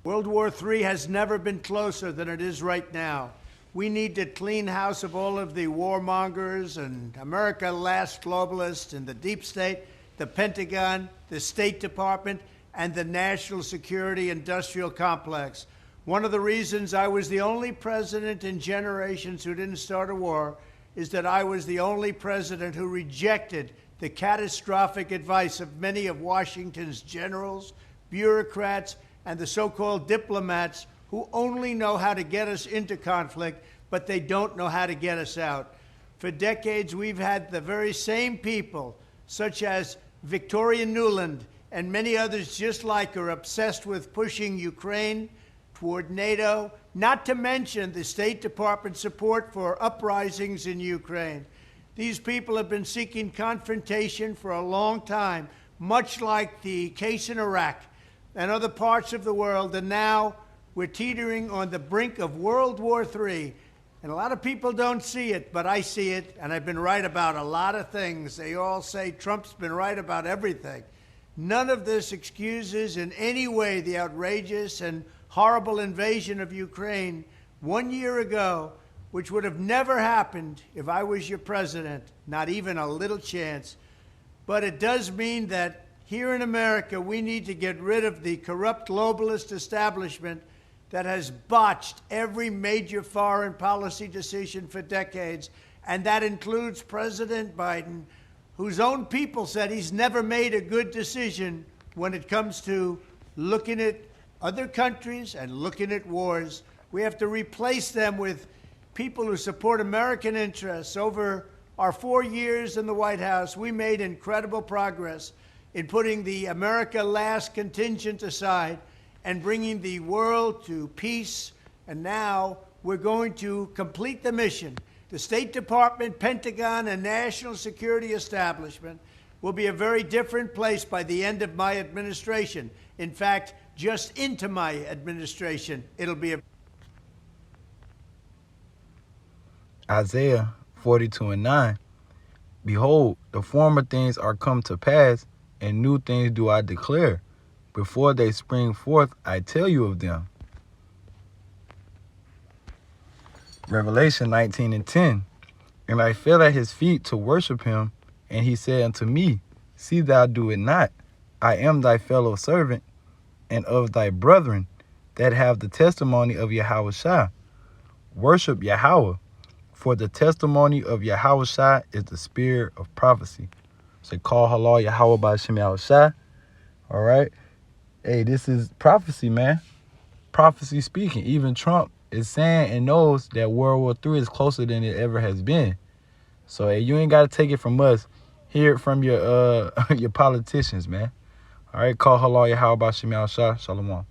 World War III has never been closer than it is right now. We need to clean house of all of the warmongers and America last globalists in the deep state, the Pentagon, the State Department, and the national security industrial complex. One of the reasons I was the only president in generations who didn't start a war is that I was the only president who rejected the catastrophic advice of many of Washington's generals, bureaucrats, and the so-called diplomats who only know how to get us into conflict, but they don't know how to get us out. For decades, we've had the very same people, such as Victoria Nuland and many others just like her, obsessed with pushing Ukraine toward NATO, not to mention the State Department support for uprisings in Ukraine. These people have been seeking confrontation for a long time, much like the case in Iraq and other parts of the world, and now we're teetering on the brink of World War III. And a lot of people don't see it, but I see it, and I've been right about a lot of things. They all say Trump's been right about everything. None of this excuses in any way the outrageous and horrible invasion of Ukraine 1 year ago, which would have never happened if I was your president, not even a little chance. But it does mean that here in America, we need to get rid of the corrupt globalist establishment that has botched every major foreign policy decision for decades, and that includes President Biden, whose own people said he's never made a good decision when it comes to looking at other countries and looking at wars. We have to replace them with people who support American interests. Over our 4 years in the White House, we made incredible progress in putting the America last contingent aside and bringing the world to peace. And now we're going to complete the mission. The State Department, Pentagon, and national security establishment will be a very different place by the end of my administration. In fact, just into my administration, it'll be a... Isaiah 42:9. Behold, the former things are come to pass, and new things do I declare. Before they spring forth, I tell you of them. Revelation 19:10. And I fell at his feet to worship him, and he said unto me, See thou do it not. I am thy fellow servant, and of thy brethren that have the testimony of Yahushua. Worship Yahweh, for the testimony of Yahushua is the spirit of prophecy. So call halal Yahweh by Shem Yahushua. All right. Hey, this is prophecy, man. Prophecy speaking. Even Trump is saying and knows that World War III is closer than it ever has been. So hey, you ain't got to take it from us. Hear it from your your politicians, man. All right. Call halal Yahweh by Shem Yahushua. Shalom.